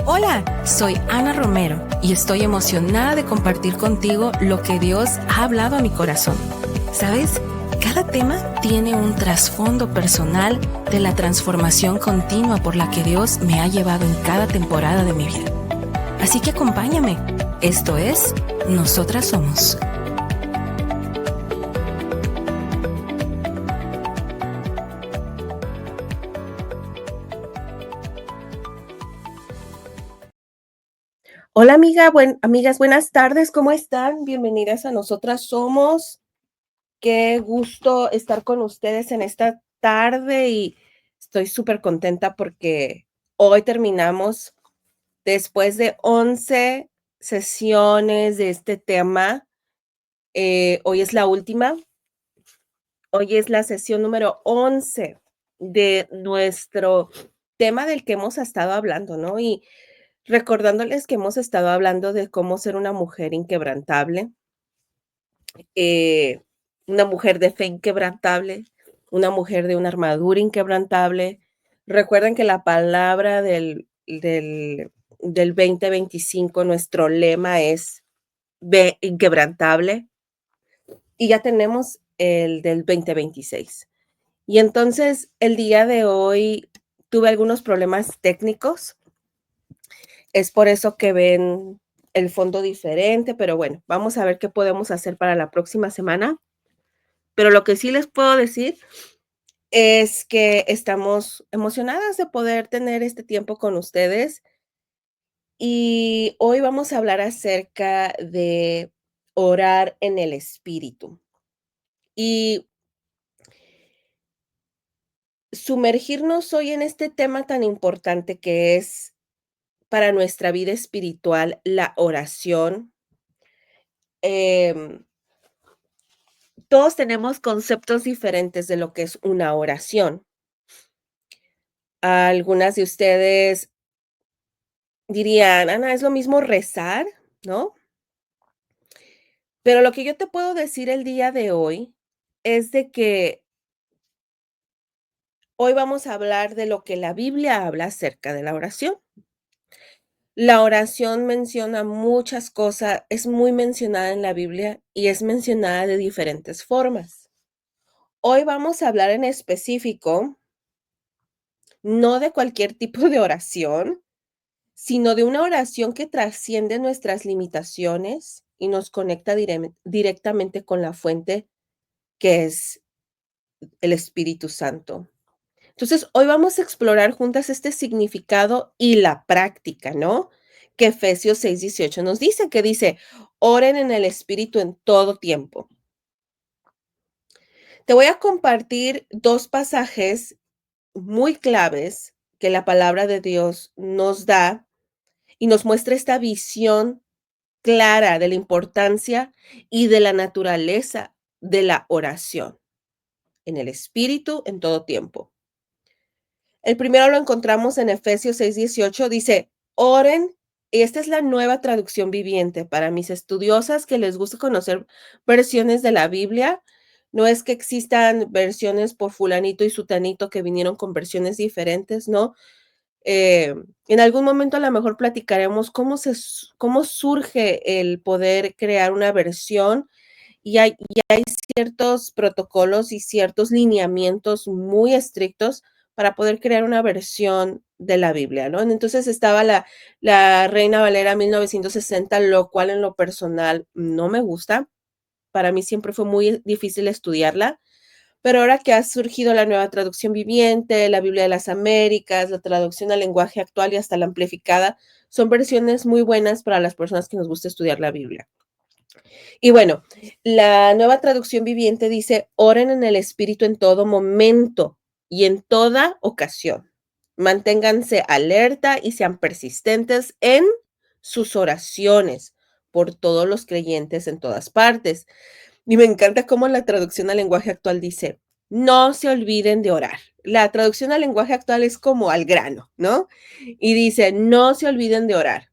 Hola, soy Ana Romero y estoy emocionada de compartir contigo lo que Dios ha hablado a mi corazón. ¿Sabes? Cada tema tiene un trasfondo personal de la transformación continua por la que Dios me ha llevado en cada temporada de mi vida. Así que acompáñame. Esto es Nosotras Somos. Hola amigas, buenas tardes, ¿cómo están? Bienvenidas a Nosotras Somos. Qué gusto estar con ustedes en esta tarde y estoy súper contenta porque hoy terminamos después de 11 sesiones de este tema. Hoy es la última, hoy es la sesión número 11 de nuestro tema del que hemos estado hablando, ¿no? Y recordándoles que hemos estado hablando de cómo ser una mujer inquebrantable, eh, una mujer de fe inquebrantable, una mujer de una armadura inquebrantable. Recuerden que la palabra del 2025, nuestro lema es ve inquebrantable, y ya tenemos el del 2026. Y entonces el día de hoy tuve algunos problemas técnicos. Es por eso que ven el fondo diferente, pero bueno, vamos a ver qué podemos hacer para la próxima semana. Pero lo que sí les puedo decir es que estamos emocionadas de poder tener este tiempo con ustedes, y hoy vamos a hablar acerca de orar en el espíritu y sumergirnos hoy en este tema tan importante que es para nuestra vida espiritual, la oración. Em, todos tenemos conceptos diferentes de lo que es una oración. Algunas de ustedes dirían: "Ana, ¿es lo mismo rezar?", ¿no? Pero lo que yo te puedo decir el día de hoy es de que hoy vamos a hablar de lo que la Biblia habla acerca de la oración. La oración menciona muchas cosas, es muy mencionada en la Biblia y es mencionada de diferentes formas. Hoy vamos a hablar en específico, no de cualquier tipo de oración, sino de una oración que trasciende nuestras limitaciones y nos conecta directamente con la fuente, que es el Espíritu Santo. Entonces, hoy vamos a explorar juntas este significado y la práctica, ¿no? Que Efesios 6:18 nos dice, que dice: "Oren en el Espíritu en todo tiempo". Te voy a compartir 2 pasajes muy claves que la palabra de Dios nos da y nos muestra esta visión clara de la importancia y de la naturaleza de la oración en el Espíritu en todo tiempo. El primero lo encontramos en Efesios 6:18, dice: "Oren", y esta es la Nueva Traducción Viviente. Para mis estudiosas que les gusta conocer versiones de la Biblia, no es que existan versiones por fulanito y sutanito que vinieron con versiones diferentes, ¿no? En algún momento a lo mejor platicaremos cómo surge el poder crear una versión, y hay ciertos protocolos y ciertos lineamientos muy estrictos para poder crear una versión de la Biblia, ¿no? Entonces estaba la Reina Valera 1960, lo cual en lo personal no me gusta. Para mí siempre fue muy difícil estudiarla, pero ahora que ha surgido la Nueva Traducción Viviente, la Biblia de las Américas, la traducción al lenguaje actual y hasta la amplificada, son versiones muy buenas para las personas que nos gusta estudiar la Biblia. Y bueno, la Nueva Traducción Viviente dice: "Oren en el Espíritu en todo momento y en toda ocasión. Manténganse alerta y sean persistentes en sus oraciones por todos los creyentes en todas partes". Y me encanta cómo la traducción al lenguaje actual dice: "No se olviden de orar". La traducción al lenguaje actual es como al grano, ¿no? Y dice: "No se olviden de orar.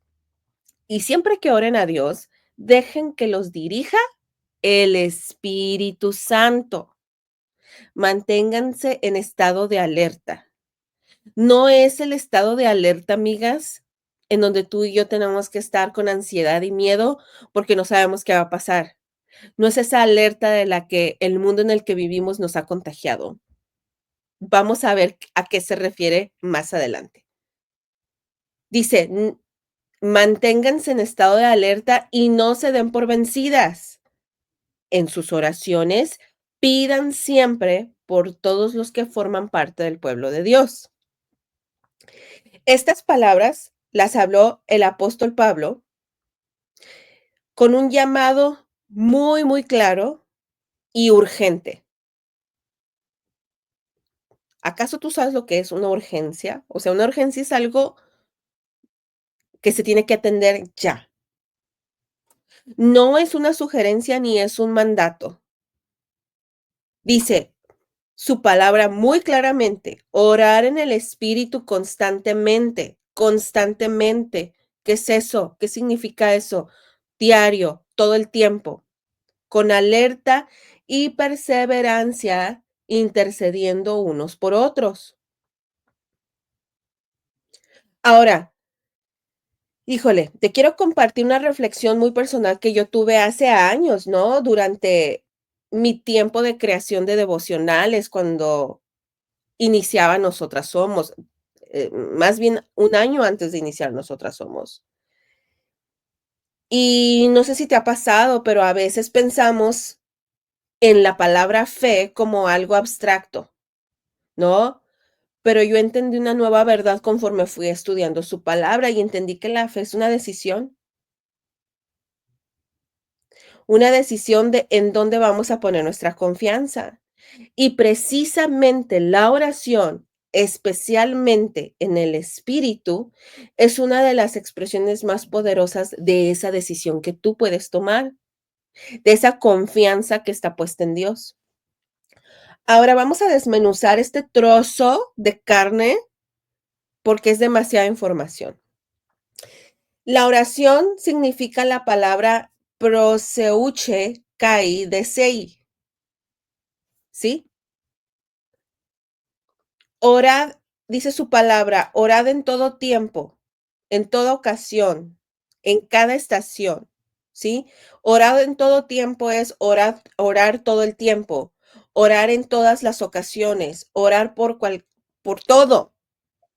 Y siempre que oren a Dios, dejen que los dirija el Espíritu Santo. Manténganse en estado de alerta". No es el estado de alerta, amigas, en donde tú y yo tenemos que estar con ansiedad y miedo porque no sabemos qué va a pasar. No es esa alerta de la que el mundo en el que vivimos nos ha contagiado. Vamos a ver a qué se refiere más adelante. Dice, manténganse en estado de alerta y no se den por vencidas. En sus oraciones, pidan siempre por todos los que forman parte del pueblo de Dios. Estas palabras las habló el apóstol Pablo con un llamado muy, muy claro y urgente. ¿Acaso tú sabes lo que es una urgencia? O sea, una urgencia es algo que se tiene que atender ya. No es una sugerencia ni es un mandato. Dice su palabra muy claramente, orar en el Espíritu constantemente, constantemente. ¿Qué es eso? ¿Qué significa eso? Diario, todo el tiempo, con alerta y perseverancia, intercediendo unos por otros. Ahora, híjole, te quiero compartir una reflexión muy personal que yo tuve hace años, ¿no? Durante mi tiempo de creación de devocionales, cuando iniciaba Nosotras Somos, más bien un año antes de iniciar Nosotras Somos. Y no sé si te ha pasado, pero a veces pensamos en la palabra fe como algo abstracto, ¿no? Pero yo entendí una nueva verdad conforme fui estudiando su palabra y entendí que la fe es una decisión de en dónde vamos a poner nuestra confianza. Y precisamente la oración, especialmente en el espíritu, es una de las expresiones más poderosas de esa decisión que tú puedes tomar, de esa confianza que está puesta en Dios. Ahora vamos a desmenuzar este trozo de carne porque es demasiada información. La oración significa la palabra proseuche kai desei, ¿sí? Orad, dice su palabra, orad en todo tiempo, en toda ocasión, en cada estación, ¿sí? Orad en todo tiempo es orar todo el tiempo, orar en todas las ocasiones, orar por todo,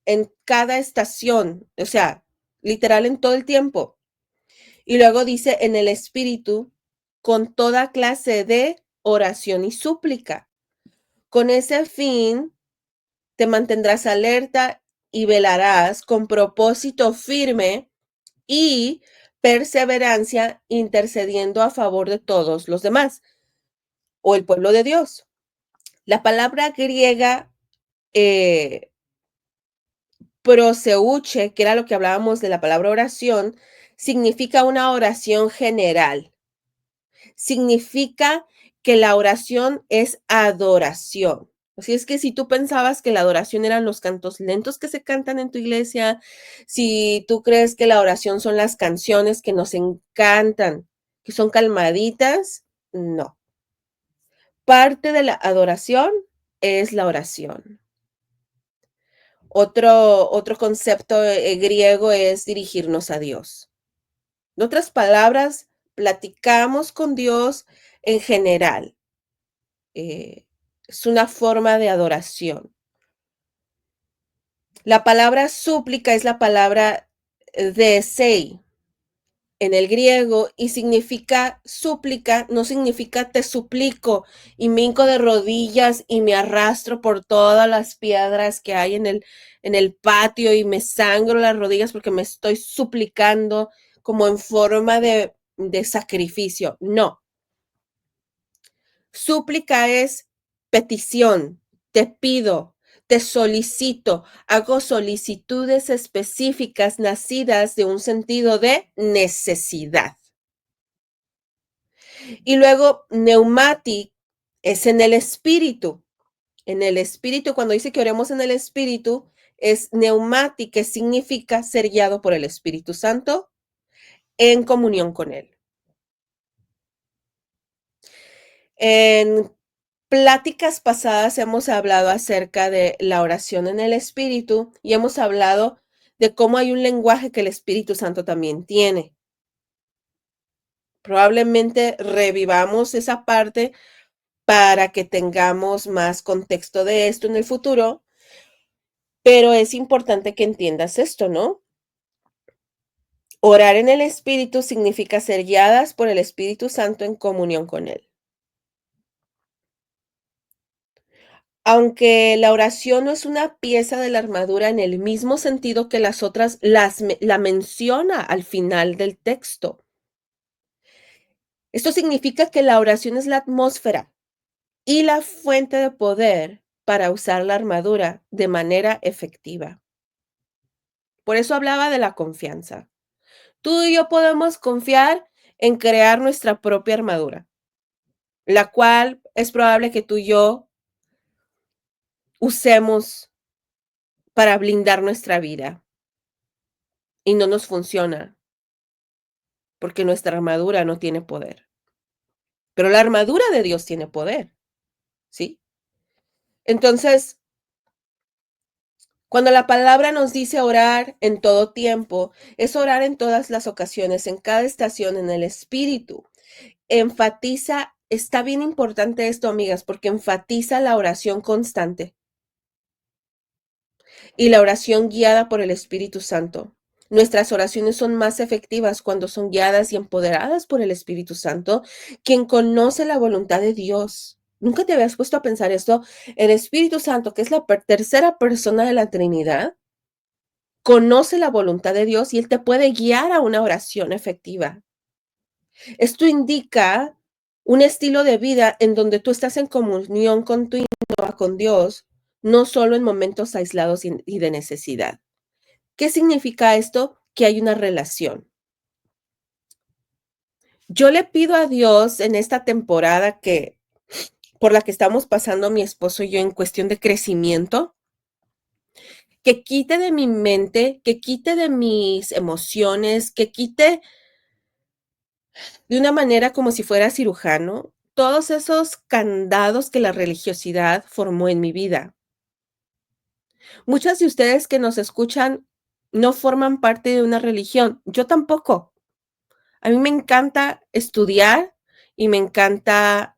en cada estación, o sea, literal en todo el tiempo. Y luego dice en el espíritu, con toda clase de oración y súplica. Con ese fin, te mantendrás alerta y velarás con propósito firme y perseverancia intercediendo a favor de todos los demás o el pueblo de Dios. La palabra griega proseuche, que era lo que hablábamos de la palabra oración, significa una oración general. Significa que la oración es adoración. Así es que si tú pensabas que la adoración eran los cantos lentos que se cantan en tu iglesia, si tú crees que la oración son las canciones que nos encantan, que son calmaditas, no. Parte de la adoración es la oración. Otro concepto griego es dirigirnos a Dios. En otras palabras, platicamos con Dios en general. Es una forma de adoración. La palabra súplica es la palabra desei en el griego y significa súplica, no significa te suplico y me hinco de rodillas y me arrastro por todas las piedras que hay en el patio y me sangro las rodillas porque me estoy suplicando como en forma de sacrificio. No, súplica es petición, te pido, te solicito, hago solicitudes específicas nacidas de un sentido de necesidad. Y luego pneumatic es en el espíritu. En el espíritu, cuando dice que oremos en el espíritu, es pneumatic, que significa ser guiado por el Espíritu Santo en comunión con él. En pláticas pasadas hemos hablado acerca de la oración en el espíritu y hemos hablado de cómo hay un lenguaje que el Espíritu Santo también tiene. Probablemente revivamos esa parte para que tengamos más contexto de esto en el futuro, pero es importante que entiendas esto, ¿no? Orar en el Espíritu significa ser guiadas por el Espíritu Santo en comunión con Él. Aunque la oración no es una pieza de la armadura en el mismo sentido que las otras, la menciona al final del texto. Esto significa que la oración es la atmósfera y la fuente de poder para usar la armadura de manera efectiva. Por eso hablaba de la confianza. Tú y yo podemos confiar en crear nuestra propia armadura, la cual es probable que tú y yo usemos para blindar nuestra vida y no nos funciona porque nuestra armadura no tiene poder. Pero la armadura de Dios tiene poder, ¿sí? Entonces, cuando la palabra nos dice orar en todo tiempo, es orar en todas las ocasiones, en cada estación, en el espíritu. Enfatiza, está bien importante esto, amigas, porque enfatiza la oración constante y la oración guiada por el Espíritu Santo. Nuestras oraciones son más efectivas cuando son guiadas y empoderadas por el Espíritu Santo, quien conoce la voluntad de Dios. ¿Nunca te habías puesto a pensar esto? El Espíritu Santo, que es la tercera persona de la Trinidad, conoce la voluntad de Dios y Él te puede guiar a una oración efectiva. Esto indica un estilo de vida en donde tú estás en comunión continua con Dios, no solo en momentos aislados y de necesidad. ¿Qué significa esto? Que hay una relación. Yo le pido a Dios en esta temporada por la que estamos pasando mi esposo y yo en cuestión de crecimiento, que quite de mi mente, que quite de mis emociones, que quite de una manera como si fuera cirujano todos esos candados que la religiosidad formó en mi vida. Muchas de ustedes que nos escuchan no forman parte de una religión, yo tampoco. A mí me encanta estudiar y me encanta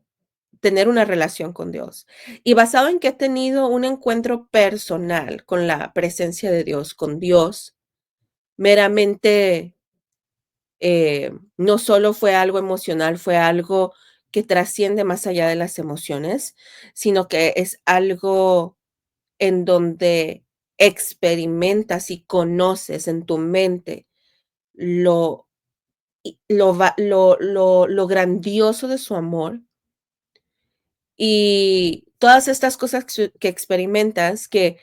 tener una relación con Dios. Y basado en que he tenido un encuentro personal con la presencia de Dios, con Dios, meramente, no solo fue algo emocional, fue algo que trasciende más allá de las emociones, sino que es algo en donde experimentas y conoces en tu mente lo lo grandioso de su amor y todas estas cosas que experimentas, que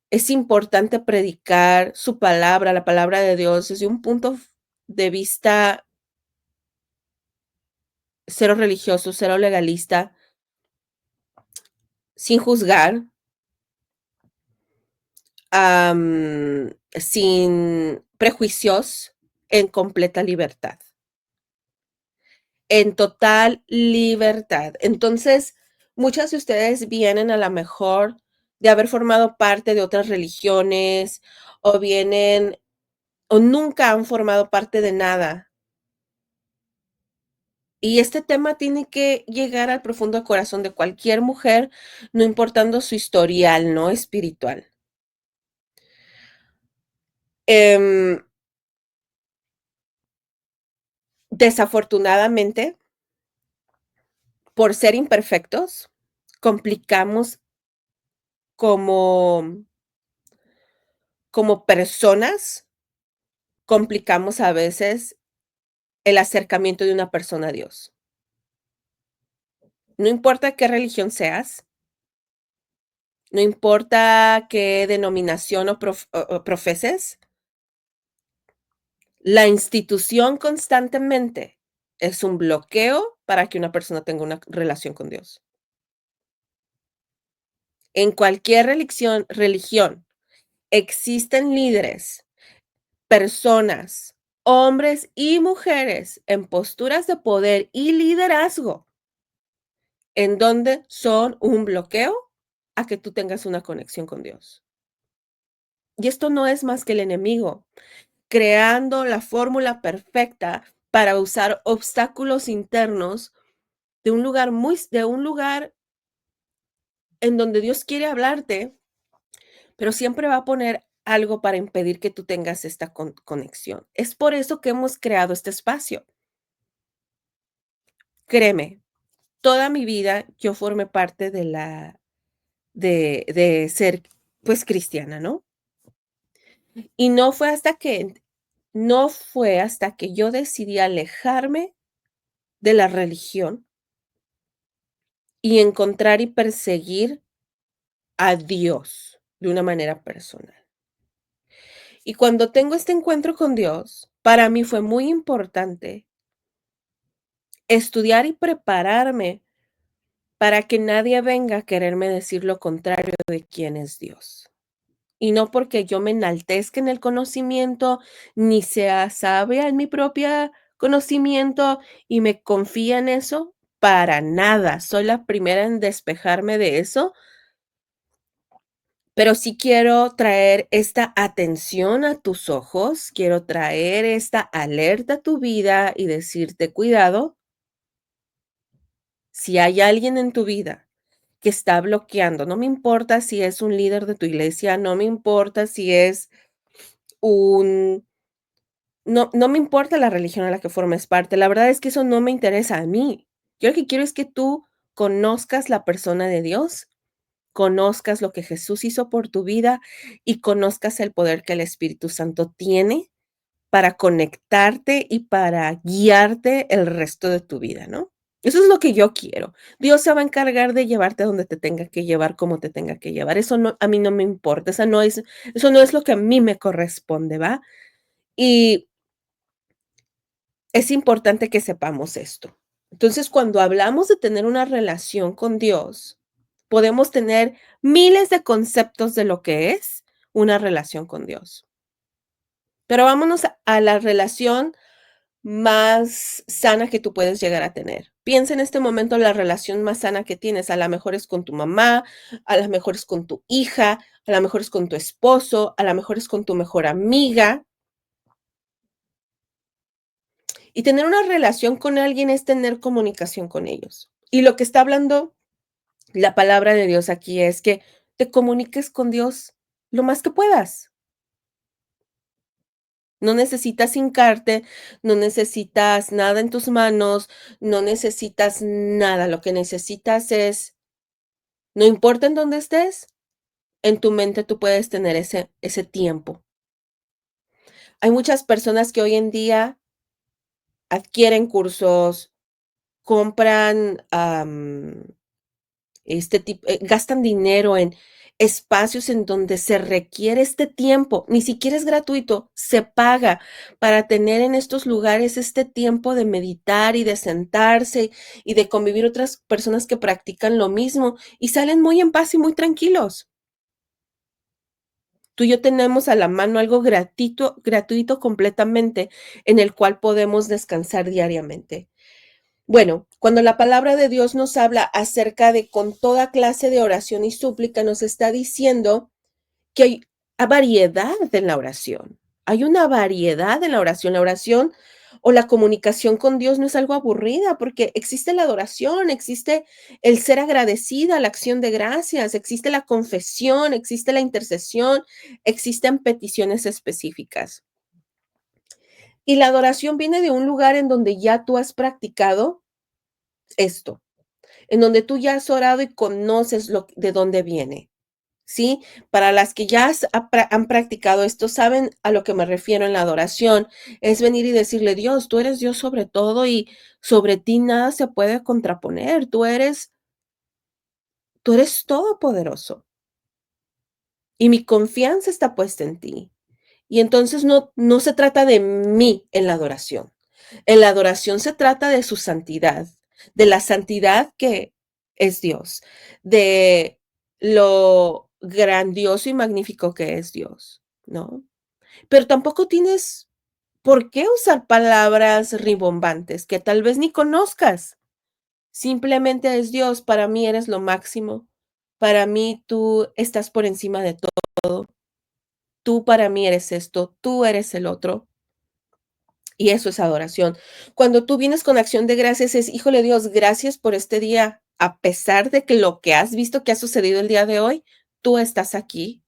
es importante predicar su palabra, la palabra de Dios, desde un punto de vista cero religioso, cero legalista, sin juzgar, sin prejuicios, en completa libertad, en total libertad. Entonces, muchas de ustedes vienen a la mejor de haber formado parte de otras religiones o vienen o nunca han formado parte de nada. Y este tema tiene que llegar al profundo corazón de cualquier mujer, no importando su historial, ¿no? Espiritual. Em, Desafortunadamente, por ser imperfectos, complicamos como, como personas, complicamos a veces el acercamiento de una persona a Dios. No importa qué religión seas, no importa qué denominación o profeses, la institución constantemente es un bloqueo para que una persona tenga una relación con Dios. En cualquier religión existen líderes, personas, hombres y mujeres en posturas de poder y liderazgo, en donde son un bloqueo a que tú tengas una conexión con Dios. Y esto no es más que el enemigo, creando la fórmula perfecta para usar obstáculos internos de un lugar en donde Dios quiere hablarte, pero siempre va a poner algo para impedir que tú tengas esta conexión. Es por eso que hemos creado este espacio. Créeme, toda mi vida yo formé parte de ser, pues, cristiana, ¿no? Y no fue hasta que yo decidí alejarme de la religión y encontrar y perseguir a Dios de una manera personal. Y cuando tengo este encuentro con Dios, para mí fue muy importante estudiar y prepararme para que nadie venga a quererme decir lo contrario de quién es Dios. Y no porque yo me enaltezca en el conocimiento, ni sea sabia en mi propia conocimiento y me confía en eso, para nada. Soy la primera en despejarme de eso, pero sí quiero traer esta atención a tus ojos, quiero traer esta alerta a tu vida y decirte, cuidado, si hay alguien en tu vida que está bloqueando, no me importa si es un líder de tu iglesia, no me importa si es un no me importa la religión a la que formes parte, la verdad es que eso no me interesa a mí. Yo lo que quiero es que tú conozcas la persona de Dios, conozcas lo que Jesús hizo por tu vida y conozcas el poder que el Espíritu Santo tiene para conectarte y para guiarte el resto de tu vida, ¿no? Eso es lo que yo quiero. Dios se va a encargar de llevarte a donde te tenga que llevar, como te tenga que llevar. Eso no, a mí no me importa, eso no es lo que a mí me corresponde, ¿va? Y es importante que sepamos esto. Entonces, cuando hablamos de tener una relación con Dios, podemos tener miles de conceptos de lo que es una relación con Dios. Pero vámonos a la relación más sana que tú puedes llegar a tener. Piensa en este momento la relación más sana que tienes. A la mejor es con tu mamá, a la mejor es con tu hija, a la mejor es con tu esposo, a la mejor es con tu mejor amiga. Y tener una relación con alguien es tener comunicación con ellos. Y lo que está hablando la palabra de Dios aquí es que te comuniques con Dios lo más que puedas. No necesitas hincarte, no necesitas nada en tus manos, no necesitas nada. Lo que necesitas es, no importa en dónde estés, en tu mente tú puedes tener ese tiempo. Hay muchas personas que hoy en día adquieren cursos, compran, gastan dinero en espacios en donde se requiere este tiempo, ni siquiera es gratuito, se paga para tener en estos lugares este tiempo de meditar y de sentarse y de convivir otras personas que practican lo mismo y salen muy en paz y muy tranquilos. Tú y yo tenemos a la mano algo gratuito completamente en el cual podemos descansar diariamente. Bueno, cuando la palabra de Dios nos habla acerca de con toda clase de oración y súplica, nos está diciendo que hay variedad en la oración. Hay una variedad en la oración. La oración o la comunicación con Dios no es algo aburrida, porque existe la adoración, existe el ser agradecida, la acción de gracias, existe la confesión, existe la intercesión, existen peticiones específicas. Y la adoración viene de un lugar en donde ya tú has practicado esto, en donde tú ya has orado y conoces de dónde viene, ¿sí? Para las que ya han practicado esto, saben a lo que me refiero en la adoración, es venir y decirle, Dios, tú eres Dios sobre todo y sobre ti nada se puede contraponer, tú eres todopoderoso y mi confianza está puesta en ti. Y entonces no se trata de mí en la adoración. En la adoración se trata de su santidad, de la santidad que es Dios, de lo grandioso y magnífico que es Dios, ¿no? Pero tampoco tienes por qué usar palabras rimbombantes que tal vez ni conozcas. Simplemente es Dios, para mí eres lo máximo, para mí tú estás por encima de todo. tú para mí eres esto, tú eres el otro, y eso es adoración. Cuando tú vienes con acción de gracias es, híjole Dios, gracias por este día, a pesar de que lo que has visto que ha sucedido el día de hoy, tú estás aquí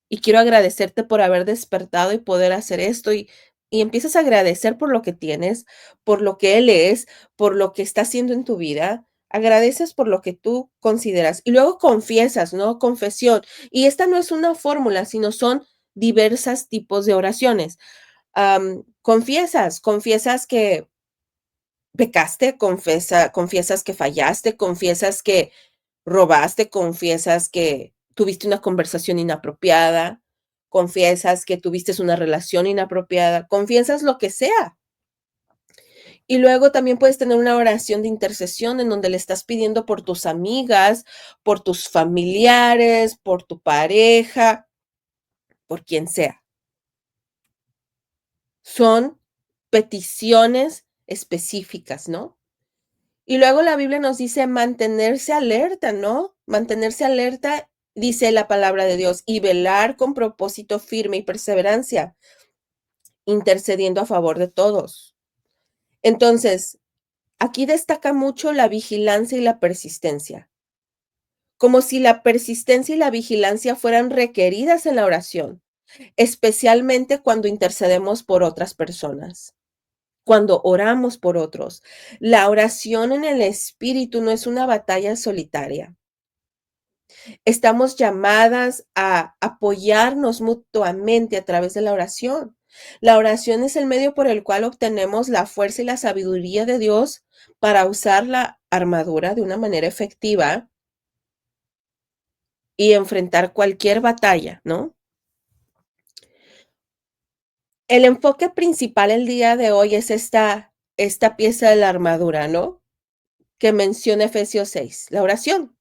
y quiero agradecerte por haber despertado y poder hacer esto y empiezas a agradecer por lo que tienes, por lo que Él es, por lo que está haciendo en tu vida. Agradeces por lo que tú consideras y luego confiesas, ¿no? Confesión. Y esta no es una fórmula, sino son diversos tipos de oraciones. Confiesas que pecaste, confiesas que fallaste, confiesas que robaste, confiesas que tuviste una conversación inapropiada, confiesas que tuviste una relación inapropiada, confiesas lo que sea. Y luego también puedes tener una oración de intercesión en donde le estás pidiendo por tus amigas, por tus familiares, por tu pareja, por quien sea. Son peticiones específicas, ¿no? Y luego la Biblia nos dice mantenerse alerta, ¿no? Mantenerse alerta, dice la palabra de Dios, y velar con propósito firme y perseverancia, intercediendo a favor de todos. Entonces, aquí destaca mucho la vigilancia y la persistencia, como si la persistencia y la vigilancia fueran requeridas en la oración, especialmente cuando intercedemos por otras personas. Cuando oramos por otros, la oración en el espíritu no es una batalla solitaria. Estamos llamadas a apoyarnos mutuamente a través de la oración. La oración es el medio por el cual obtenemos la fuerza y la sabiduría de Dios para usar la armadura de una manera efectiva y enfrentar cualquier batalla, ¿no? El enfoque principal el día de hoy es esta pieza de la armadura, ¿no? Que menciona Efesios 6, la oración.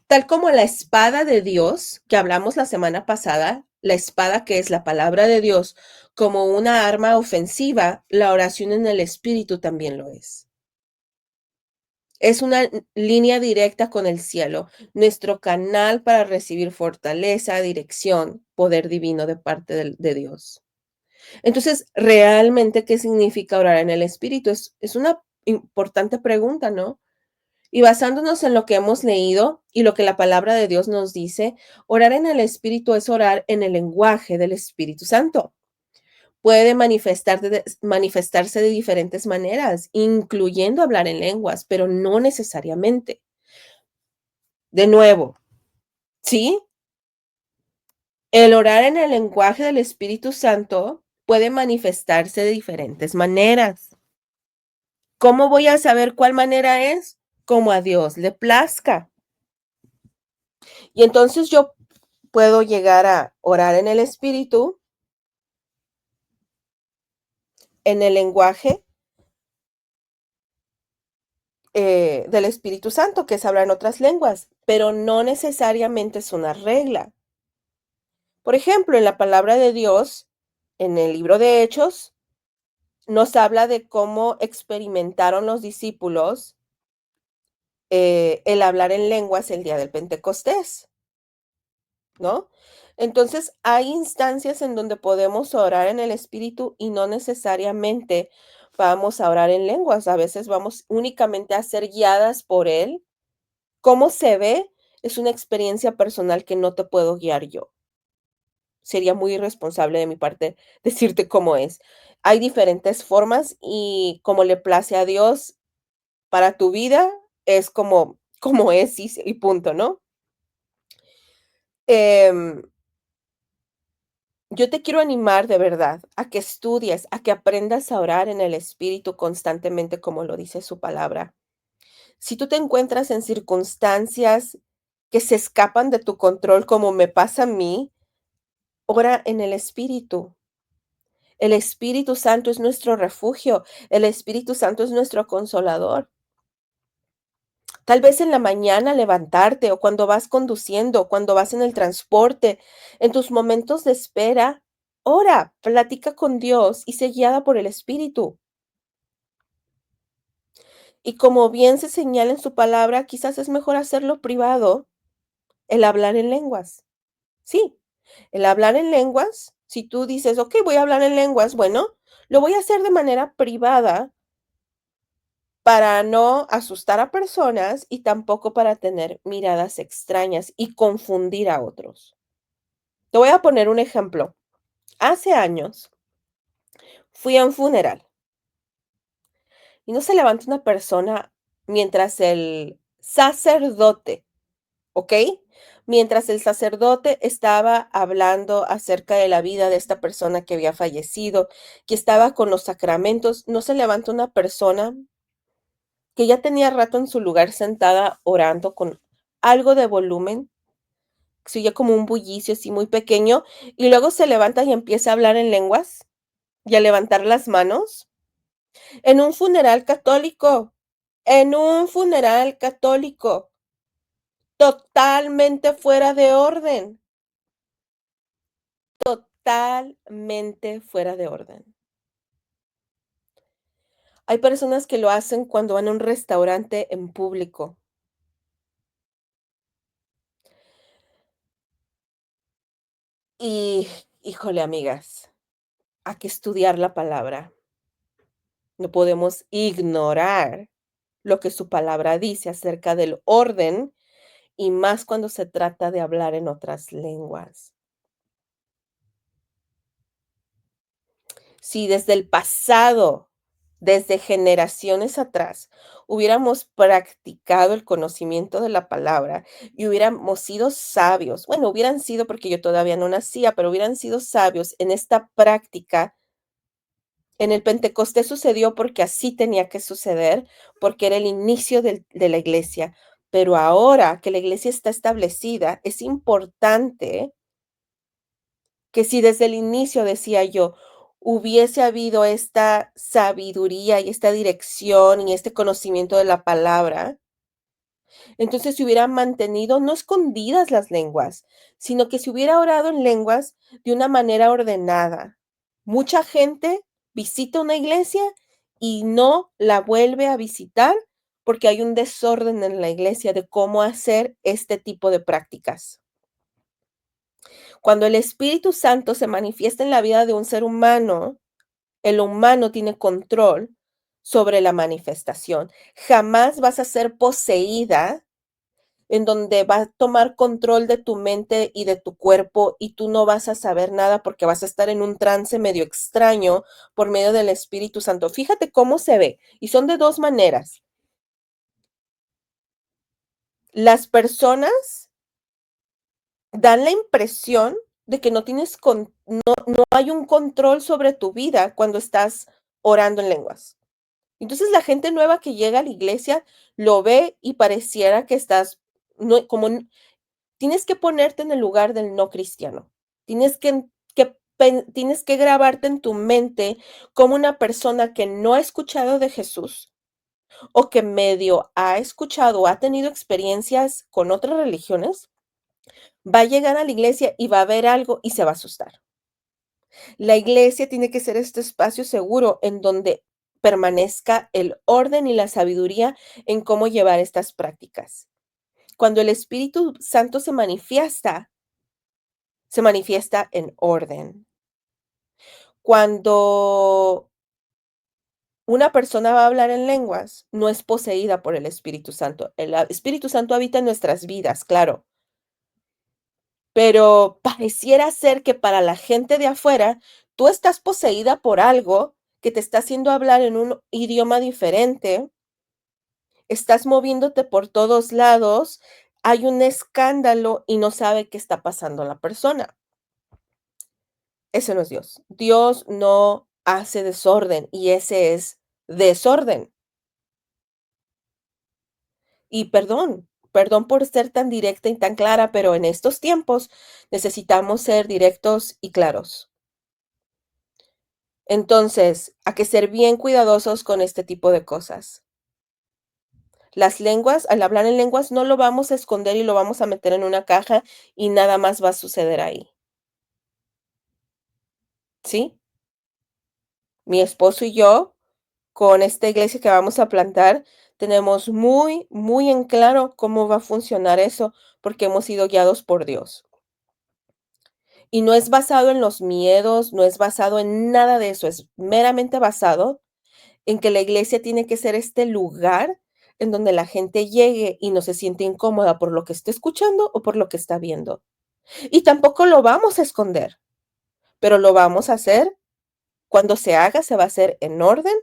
Tal como la espada de Dios, que hablamos la semana pasada, la espada que es la palabra de Dios, como una arma ofensiva, la oración en el Espíritu también lo es. Es una línea directa con el cielo, nuestro canal para recibir fortaleza, dirección, poder divino de parte de Dios. Entonces, realmente, ¿qué significa orar en el Espíritu? Es una importante pregunta, ¿no? Y basándonos en lo que hemos leído y lo que la palabra de Dios nos dice, orar en el Espíritu es orar en el lenguaje del Espíritu Santo. Puede manifestarse de diferentes maneras, incluyendo hablar en lenguas, pero no necesariamente. De nuevo, ¿sí? El orar en el lenguaje del Espíritu Santo puede manifestarse de diferentes maneras. ¿Cómo voy a saber cuál manera es? Como a Dios le plazca. Y entonces yo puedo llegar a orar en el Espíritu, en el lenguaje del Espíritu Santo, que es hablar en otras lenguas, pero no necesariamente es una regla. Por ejemplo, en la palabra de Dios, en el libro de Hechos, nos habla de cómo experimentaron los discípulos el hablar en lenguas el día del Pentecostés, ¿no? Entonces, hay instancias en donde podemos orar en el Espíritu y no necesariamente vamos a orar en lenguas. A veces vamos únicamente a ser guiadas por Él. ¿Cómo se ve? Es una experiencia personal que no te puedo guiar yo. Sería muy irresponsable de mi parte decirte cómo es. Hay diferentes formas y como le place a Dios para tu vida, es como es y punto, ¿no? Em, Yo te quiero animar de verdad a que estudies, a que aprendas a orar en el Espíritu constantemente, como lo dice su palabra. Si tú te encuentras en circunstancias que se escapan de tu control, como me pasa a mí, ora en el Espíritu. El Espíritu Santo es nuestro refugio, el Espíritu Santo es nuestro consolador. Tal vez en la mañana levantarte o cuando vas conduciendo, cuando vas en el transporte, en tus momentos de espera, ora, platica con Dios y sé guiada por el Espíritu. Y como bien se señala en su palabra, quizás es mejor hacerlo privado, el hablar en lenguas. Sí, El hablar en lenguas, si tú dices: "Okey, voy a hablar en lenguas", bueno, lo voy a hacer de manera privada para no asustar a personas y tampoco para tener miradas extrañas y confundir a otros. Te voy a poner un ejemplo. Hace años fui a un funeral y no se levanta una persona mientras el sacerdote, ¿ok? Mientras el sacerdote estaba hablando acerca de la vida de esta persona que había fallecido, que estaba con los sacramentos, no se levanta una persona que ya tenía rato en su lugar sentada orando con algo de volumen, se oía como un bullicio así muy pequeño, y luego se levanta y empieza a hablar en lenguas y a levantar las manos. En un funeral católico, en un funeral católico, totalmente fuera de orden, totalmente fuera de orden. Hay personas que lo hacen cuando van a un restaurante en público y, híjole, amigas, hay que estudiar la palabra. No podemos ignorar lo que su palabra dice acerca del orden y más cuando se trata de hablar en otras lenguas. Si desde el pasado, desde generaciones atrás, hubiéramos practicado el conocimiento de la palabra y hubiéramos sido sabios, bueno, hubieran sido porque yo todavía no nacía, pero hubieran sido sabios en esta práctica. En el Pentecostés sucedió porque así tenía que suceder, porque era el inicio de la iglesia. Pero ahora que la iglesia está establecida, es importante que si desde el inicio, decía yo, hubiese habido esta sabiduría y esta dirección y este conocimiento de la palabra, entonces se hubieran mantenido no escondidas las lenguas, sino que se hubiera orado en lenguas de una manera ordenada. Mucha gente visita una iglesia y no la vuelve a visitar porque hay un desorden en la iglesia de cómo hacer este tipo de prácticas. Cuando el Espíritu Santo se manifiesta en la vida de un ser humano, el humano tiene control sobre la manifestación. Jamás vas a ser poseída en donde va a tomar control de tu mente y de tu cuerpo y tú no vas a saber nada porque vas a estar en un trance medio extraño por medio del Espíritu Santo. Fíjate cómo se ve y son de dos maneras. Las personas dan la impresión de que no tienes no hay un control sobre tu vida cuando estás orando en lenguas. Entonces la gente nueva que llega a la iglesia lo ve y pareciera que estás no, tienes que ponerte en el lugar del no cristiano. Tienes que grabarte en tu mente como una persona que no ha escuchado de Jesús o que medio ha escuchado o ha tenido experiencias con otras religiones, va a llegar a la iglesia y va a ver algo y se va a asustar. La iglesia tiene que ser este espacio seguro en donde permanezca el orden y la sabiduría en cómo llevar estas prácticas. Cuando el Espíritu Santo se manifiesta en orden. Cuando una persona va a hablar en lenguas, no es poseída por el Espíritu Santo. El Espíritu Santo habita en nuestras vidas, claro, pero pareciera ser que para la gente de afuera, tú estás poseída por algo que te está haciendo hablar en un idioma diferente, estás moviéndote por todos lados, hay un escándalo y no sabe qué está pasando la persona. Ese no es Dios. Dios no hace desorden y ese es desorden. Y perdón por ser tan directa y tan clara, pero en estos tiempos necesitamos ser directos y claros. Entonces, hay que ser bien cuidadosos con este tipo de cosas. Las lenguas, al hablar en lenguas, no lo vamos a esconder y lo vamos a meter en una caja y nada más va a suceder ahí, ¿sí? Mi esposo y yo, con esta iglesia que vamos a plantar, tenemos muy, muy en claro cómo va a funcionar eso, porque hemos sido guiados por Dios. Y no es basado en los miedos, no es basado en nada de eso, es meramente basado en que la iglesia tiene que ser este lugar en donde la gente llegue y no se siente incómoda por lo que está escuchando o por lo que está viendo. Y tampoco lo vamos a esconder, pero lo vamos a hacer cuando se haga, se va a hacer en orden,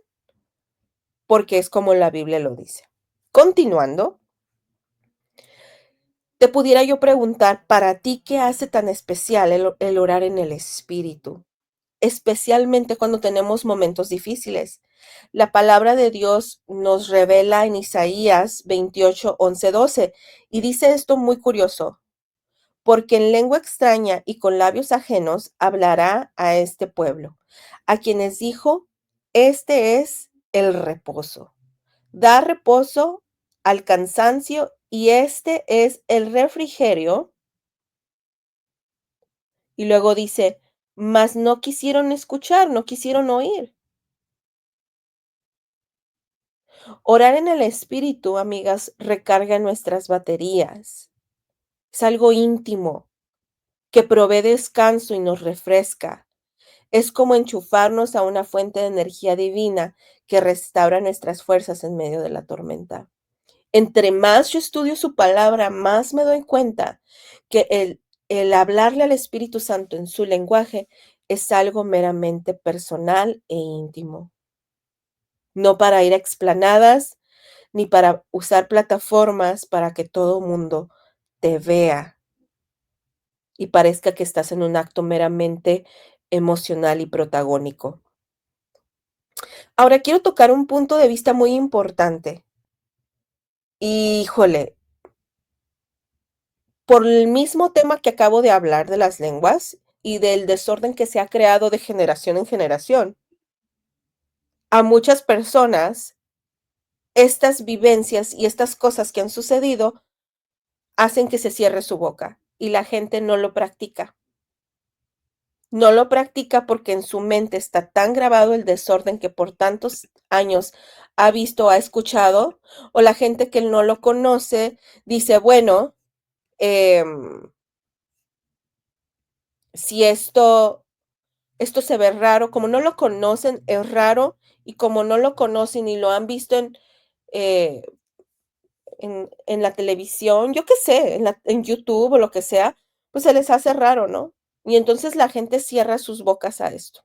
porque es como la Biblia lo dice. Continuando, te pudiera yo preguntar, para ti, ¿qué hace tan especial el orar en el Espíritu? Especialmente cuando tenemos momentos difíciles. La palabra de Dios nos revela en Isaías 28, 11, 12, y dice esto muy curioso, porque en lengua extraña y con labios ajenos hablará a este pueblo, a quienes dijo, este es el reposo. Da reposo al cansancio y este es el refrigerio. Y luego dice, mas no quisieron escuchar, no quisieron oír. Orar en el Espíritu, amigas, recarga nuestras baterías. Es algo íntimo que provee descanso y nos refresca. Es como enchufarnos a una fuente de energía divina que restaura nuestras fuerzas en medio de la tormenta. Entre más yo estudio su palabra, más me doy cuenta que el hablarle al Espíritu Santo en su lenguaje es algo meramente personal e íntimo. No para ir a explanadas, ni para usar plataformas para que todo mundo te vea y parezca que estás en un acto meramente emocional y protagónico. Ahora quiero tocar un punto de vista muy importante. Híjole, por el mismo tema que acabo de hablar de las lenguas y del desorden que se ha creado de generación en generación, a muchas personas estas vivencias y estas cosas que han sucedido hacen que se cierre su boca y la gente no lo practica. No lo practica porque en su mente está tan grabado el desorden que por tantos años ha visto, ha escuchado, o la gente que no lo conoce dice, bueno, si esto se ve raro, como no lo conocen, es raro, y como no lo conocen y lo han visto eh, en la televisión, yo qué sé, en YouTube o lo que sea, pues se les hace raro, ¿no? Y entonces la gente cierra sus bocas a esto.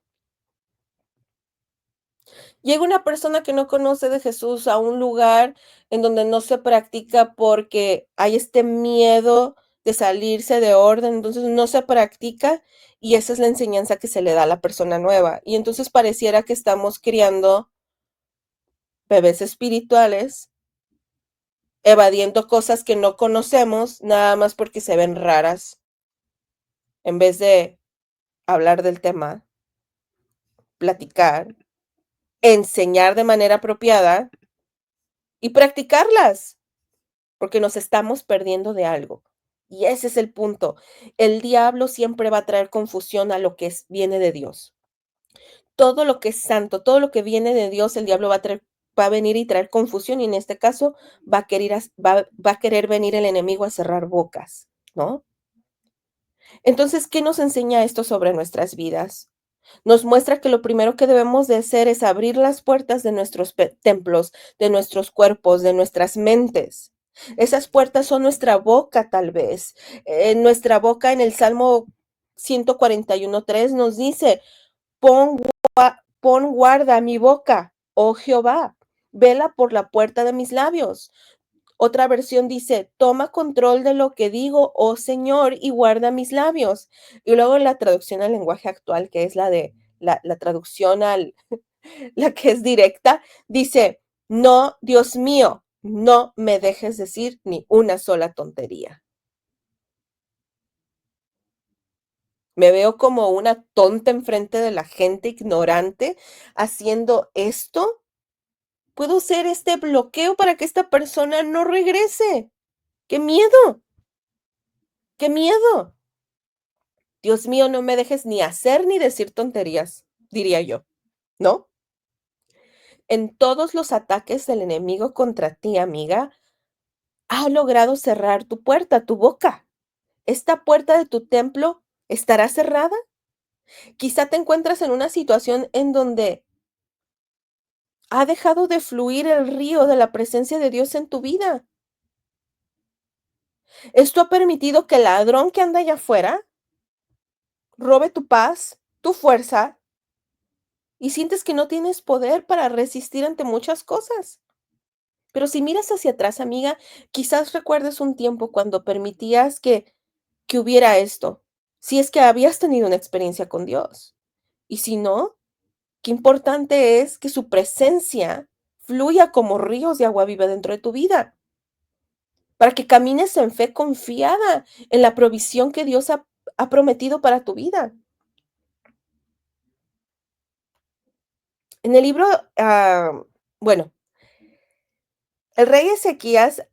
Llega una persona que no conoce de Jesús a un lugar en donde no se practica porque hay este miedo de salirse de orden, entonces no se practica y esa es la enseñanza que se le da a la persona nueva. Y entonces pareciera que estamos criando bebés espirituales, evadiendo cosas que no conocemos, nada más porque se ven raras, en vez de hablar del tema, platicar, enseñar de manera apropiada y practicarlas. Porque nos estamos perdiendo de algo. Y ese es el punto. El diablo siempre va a traer confusión a lo que viene de Dios. Todo lo que es santo, todo lo que viene de Dios, el diablo va a venir y traer confusión y en este caso va a querer venir el enemigo a cerrar bocas, ¿no? Entonces, ¿qué nos enseña esto sobre nuestras vidas? Nos muestra que lo primero que debemos de hacer es abrir las puertas de nuestros templos, de nuestros cuerpos, de nuestras mentes. Esas puertas son nuestra boca, tal vez. Nuestra boca en el Salmo 141:3 nos dice, pon, pon guarda mi boca, oh Jehová, vela por la puerta de mis labios. Otra versión dice, toma control de lo que digo, oh Señor, y guarda mis labios. Y luego la traducción al lenguaje actual, que es la traducción la que es directa, dice, no, Dios mío, no me dejes decir ni una sola tontería. Me veo como una tonta enfrente de la gente ignorante haciendo esto. Puedo ser este bloqueo para que esta persona no regrese. ¡Qué miedo! ¡Qué miedo! Dios mío, no me dejes ni hacer ni decir tonterías, diría yo, ¿no? En todos los ataques del enemigo contra ti, amiga, ha logrado cerrar tu puerta, tu boca. Esta puerta de tu templo ¿Estará cerrada? Quizá te encuentras en una situación en donde ha dejado de fluir el río de la presencia de Dios en tu vida. Esto ha permitido que el ladrón que anda allá afuera robe tu paz, tu fuerza, y sientes que no tienes poder para resistir ante muchas cosas. Pero si miras hacia atrás, amiga, quizás recuerdes un tiempo cuando permitías que hubiera esto, si es que habías tenido una experiencia con Dios. Y si no, qué importante es que su presencia fluya como ríos de agua viva dentro de tu vida, para que camines en fe confiada en la provisión que Dios ha prometido para tu vida. En el libro, bueno, el rey Ezequías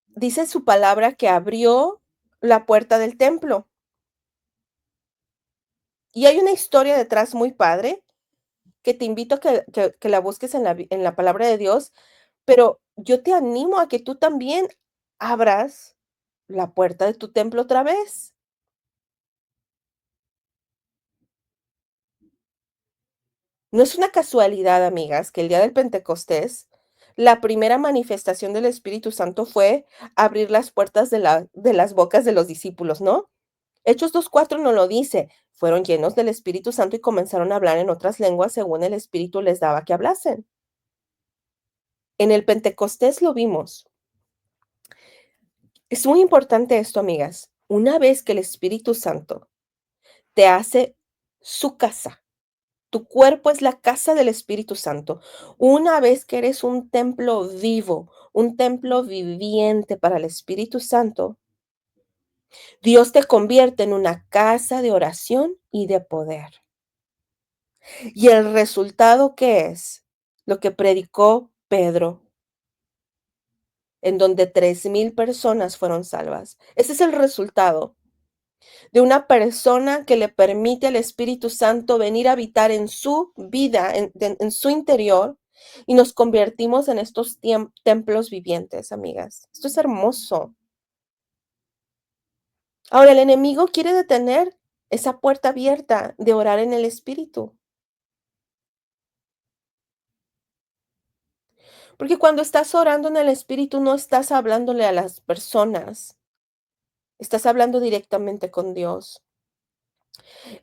dice su palabra que abrió la puerta del templo. Y hay una historia detrás muy padre que te invito a que la busques en la palabra de Dios, pero yo te animo a que tú también abras la puerta de tu templo otra vez. No es una casualidad, amigas, que el día del Pentecostés, la primera manifestación del Espíritu Santo fue abrir las puertas de las bocas de los discípulos, ¿no? Hechos 2:4 nos lo dice, fueron llenos del Espíritu Santo y comenzaron a hablar en otras lenguas según el Espíritu les daba que hablasen. En el Pentecostés lo vimos. Es muy importante esto, amigas. Una vez que el Espíritu Santo te hace su casa, tu cuerpo es la casa del Espíritu Santo. Una vez que eres un templo vivo, un templo viviente para el Espíritu Santo, Dios te convierte en una casa de oración y de poder. ¿Y el resultado qué es? Lo que predicó Pedro, en donde 3,000 personas fueron salvas. Ese es el resultado de una persona que le permite al Espíritu Santo venir a habitar en su vida, en su interior, y nos convertimos en estos templos vivientes, amigas. Esto es hermoso. Ahora, el enemigo quiere detener esa puerta abierta de orar en el Espíritu, porque cuando estás orando en el Espíritu no estás hablándole a las personas, estás hablando directamente con Dios.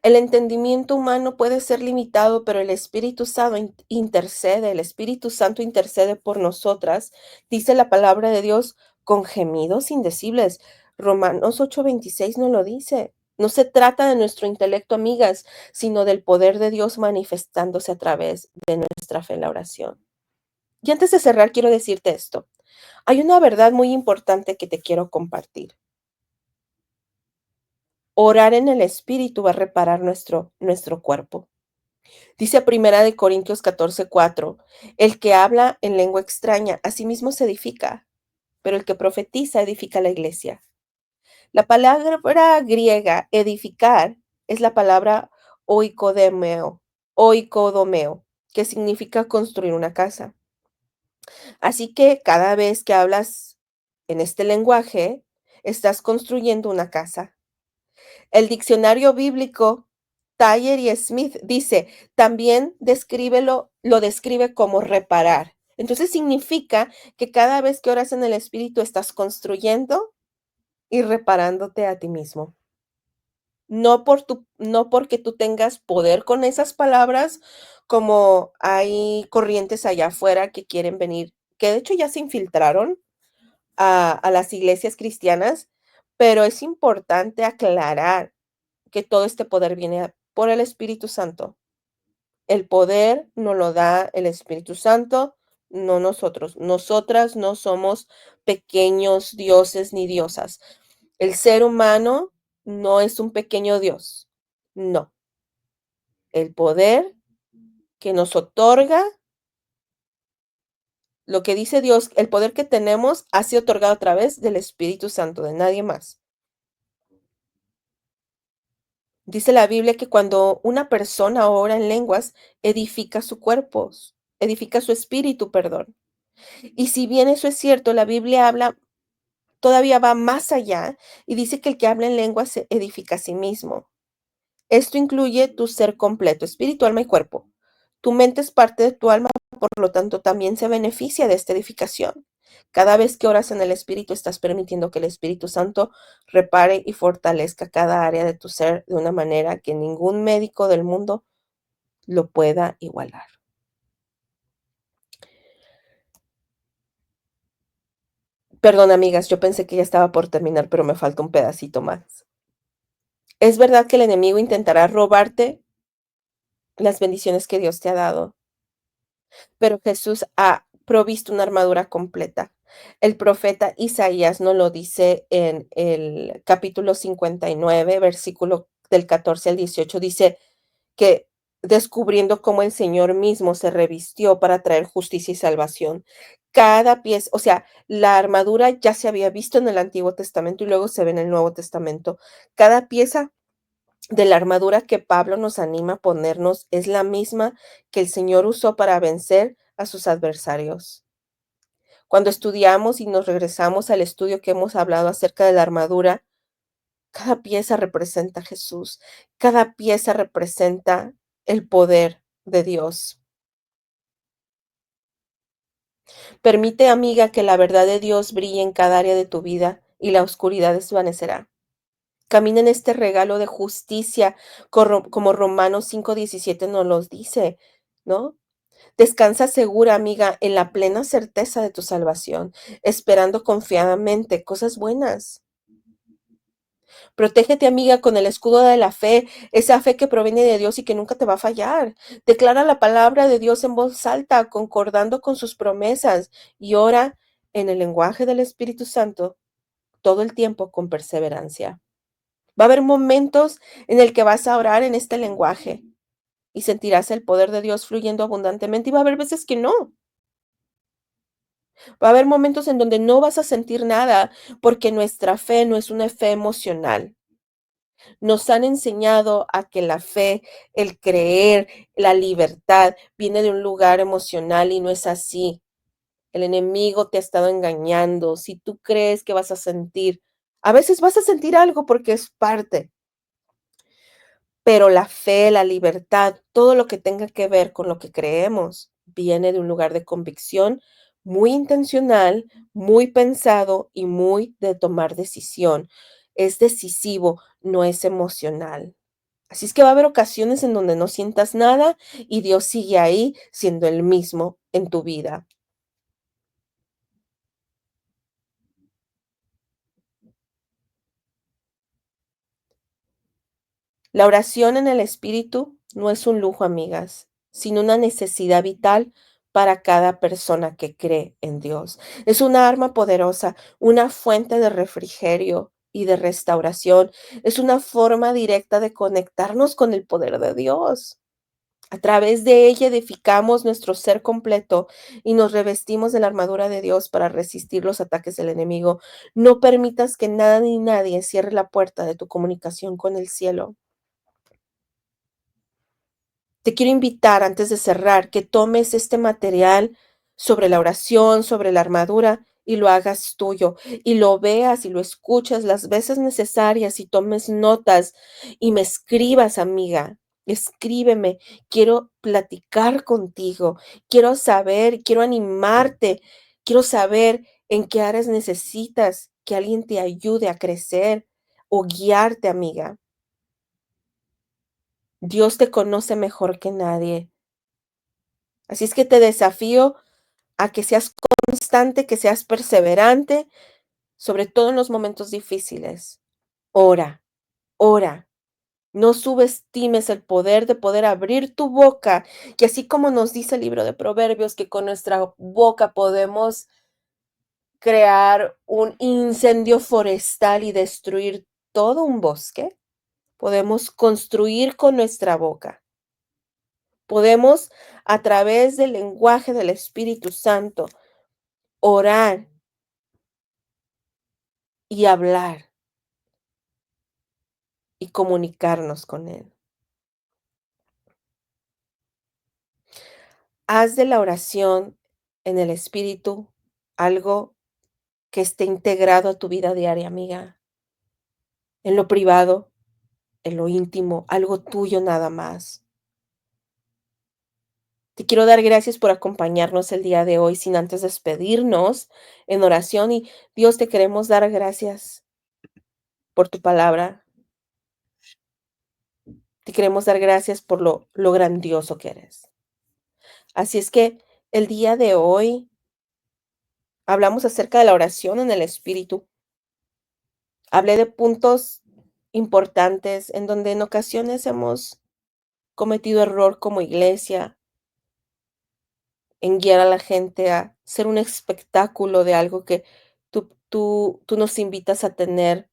El entendimiento humano puede ser limitado, pero el Espíritu Santo intercede, el Espíritu Santo intercede por nosotras, dice la palabra de Dios, con gemidos indecibles. Romanos 8:26 nos lo dice. No se trata de nuestro intelecto, amigas, sino del poder de Dios manifestándose a través de nuestra fe en la oración. Y antes de cerrar, quiero decirte esto. Hay una verdad muy importante que te quiero compartir. Orar en el Espíritu va a reparar nuestro cuerpo. Dice Primera de Corintios 14:4, el que habla en lengua extraña, a sí mismo se edifica, pero el que profetiza edifica la iglesia. La palabra griega edificar es la palabra oikodomeo, oikodomeo, que significa construir una casa. Así que cada vez que hablas en este lenguaje, estás construyendo una casa. El diccionario bíblico Thayer y Smith dice, también lo describe como reparar. Entonces significa que cada vez que oras en el Espíritu estás construyendo y reparándote a ti mismo. No porque tú tengas poder con esas palabras, como hay corrientes allá afuera que quieren venir, que de hecho ya se infiltraron a las iglesias cristianas, pero es importante aclarar que todo este poder viene por el Espíritu Santo. El poder nos lo da el Espíritu Santo, no nosotros. Nosotras no somos pequeños dioses ni diosas. El ser humano no es un pequeño dios. No. El poder que nos otorga, lo que dice Dios, el poder que tenemos ha sido otorgado a través del Espíritu Santo, de nadie más. Dice la Biblia que cuando una persona ora en lenguas, edifica su cuerpo, edifica su espíritu, perdón. Y si bien eso es cierto, la Biblia habla, todavía va más allá y dice que el que habla en lenguas se edifica a sí mismo. Esto incluye tu ser completo, espíritu, alma y cuerpo. Tu mente es parte de tu alma, por lo tanto, también se beneficia de esta edificación. Cada vez que oras en el Espíritu, estás permitiendo que el Espíritu Santo repare y fortalezca cada área de tu ser de una manera que ningún médico del mundo lo pueda igualar. Perdón, amigas, yo pensé que ya estaba por terminar, pero me falta un pedacito más. Es verdad que el enemigo intentará robarte las bendiciones que Dios te ha dado, pero Jesús ha provisto una armadura completa. El profeta Isaías nos lo dice en el capítulo 59, versículo del 14 al 18, dice que descubriendo cómo el Señor mismo se revistió para traer justicia y salvación. Cada pieza, o sea, la armadura ya se había visto en el Antiguo Testamento y luego se ve en el Nuevo Testamento. Cada pieza de la armadura que Pablo nos anima a ponernos es la misma que el Señor usó para vencer a sus adversarios. Cuando estudiamos y nos regresamos al estudio que hemos hablado acerca de la armadura, cada pieza representa a Jesús, cada pieza representa el poder de Dios. Permite, amiga, que la verdad de Dios brille en cada área de tu vida y la oscuridad desvanecerá. Camina en este regalo de justicia, como Romanos 5:17 nos los dice, ¿no? Descansa segura, amiga, en la plena certeza de tu salvación, esperando confiadamente cosas buenas. Protégete, amiga, con el escudo de la fe, esa fe que proviene de Dios y que nunca te va a fallar. Declara la palabra de Dios en voz alta, concordando con sus promesas, y ora en el lenguaje del Espíritu Santo todo el tiempo con perseverancia. Va a haber momentos en el que vas a orar en este lenguaje y sentirás el poder de Dios fluyendo abundantemente, y va a haber veces que no. Va a haber momentos en donde no vas a sentir nada, porque nuestra fe no es una fe emocional. Nos han enseñado a que la fe, el creer, la libertad viene de un lugar emocional y no es así. El enemigo te ha estado engañando. Si tú crees que vas a sentir, a veces vas a sentir algo porque es parte, pero la fe, la libertad, todo lo que tenga que ver con lo que creemos, viene de un lugar de convicción muy intencional, muy pensado y muy de tomar decisión. Es decisivo, no es emocional. Así es que va a haber ocasiones en donde no sientas nada y Dios sigue ahí siendo el mismo en tu vida. La oración en el Espíritu no es un lujo, amigas, sino una necesidad vital para cada persona que cree en Dios. Es una arma poderosa, una fuente de refrigerio y de restauración. Es una forma directa de conectarnos con el poder de Dios. A través de ella edificamos nuestro ser completo y nos revestimos de la armadura de Dios para resistir los ataques del enemigo. No permitas que nada ni nadie cierre la puerta de tu comunicación con el cielo. Te quiero invitar antes de cerrar que tomes este material sobre la oración, sobre la armadura y lo hagas tuyo y lo veas y lo escuchas las veces necesarias y tomes notas y me escribas, amiga. Escríbeme, quiero platicar contigo, quiero saber, quiero animarte, quiero saber en qué áreas necesitas que alguien te ayude a crecer o guiarte, amiga. Dios te conoce mejor que nadie. Así es que te desafío a que seas constante, que seas perseverante, sobre todo en los momentos difíciles. Ora, ora. No subestimes el poder de poder abrir tu boca, que así como nos dice el libro de Proverbios, que con nuestra boca podemos crear un incendio forestal y destruir todo un bosque, podemos construir con nuestra boca. Podemos, a través del lenguaje del Espíritu Santo, orar y hablar y comunicarnos con Él. Haz de la oración en el Espíritu algo que esté integrado a tu vida diaria, amiga, en lo privado, en lo íntimo, algo tuyo nada más. Te quiero dar gracias por acompañarnos el día de hoy sin antes despedirnos en oración y Dios te queremos dar gracias por tu palabra. Te queremos dar gracias por lo grandioso que eres. Así es que el día de hoy hablamos acerca de la oración en el Espíritu. Hablé de puntos importantes en donde en ocasiones hemos cometido error como iglesia en guiar a la gente a ser un espectáculo de algo que tú nos invitas a tener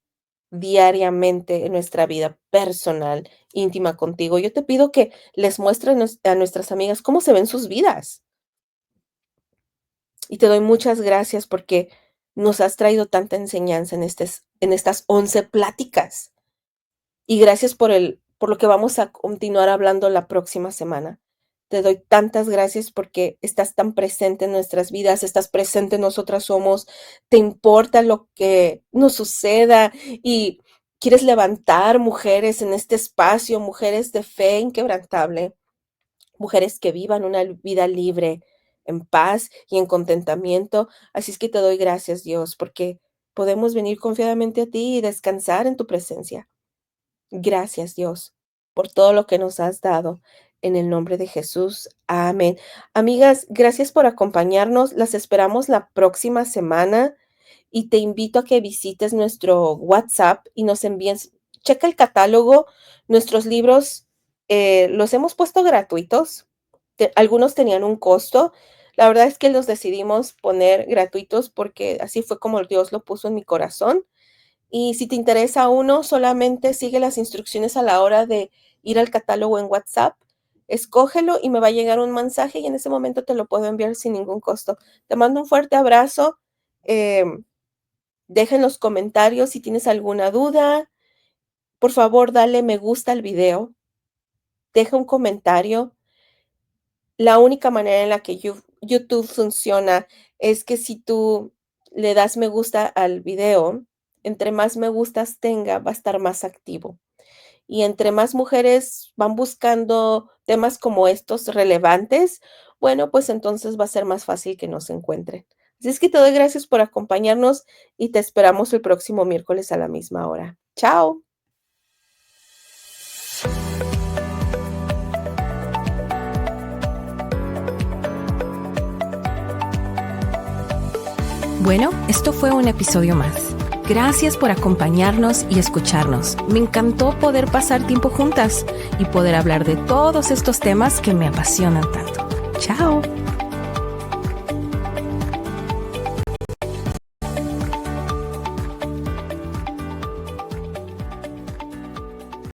diariamente en nuestra vida personal, íntima contigo. Yo te pido que les muestres a nuestras amigas cómo se ven sus vidas. Y te doy muchas gracias porque nos has traído tanta enseñanza en estas 11 pláticas. Y gracias por lo que vamos a continuar hablando la próxima semana. Te doy tantas gracias porque estás tan presente en nuestras vidas, estás presente en nosotras somos, te importa lo que nos suceda y quieres levantar mujeres en este espacio, mujeres de fe inquebrantable, mujeres que vivan una vida libre, en paz y en contentamiento. Así es que te doy gracias, Dios, porque podemos venir confiadamente a ti y descansar en tu presencia. Gracias, Dios, por todo lo que nos has dado. En el nombre de Jesús. Amén. Amigas, gracias por acompañarnos. Las esperamos la próxima semana y te invito a que visites nuestro WhatsApp y nos envíes, checa el catálogo. Nuestros libros los hemos puesto gratuitos. Algunos tenían un costo. La verdad es que los decidimos poner gratuitos porque así fue como Dios lo puso en mi corazón. Y si te interesa uno, solamente sigue las instrucciones a la hora de ir al catálogo en WhatsApp, escógelo y me va a llegar un mensaje y en ese momento te lo puedo enviar sin ningún costo. Te mando un fuerte abrazo. Deja en los comentarios si tienes alguna duda. Por favor, dale me gusta al video. Deja un comentario. La única manera en la que YouTube funciona es que si tú le das me gusta al video, entre más me gustas tenga, va a estar más activo. Y entre más mujeres van buscando temas como estos relevantes, bueno, pues entonces va a ser más fácil que nos encuentren. Así es que te doy gracias por acompañarnos y te esperamos el próximo miércoles a la misma hora. Chao. Bueno, esto fue un episodio más. Gracias por acompañarnos y escucharnos. Me encantó poder pasar tiempo juntas y poder hablar de todos estos temas que me apasionan tanto. ¡Chao!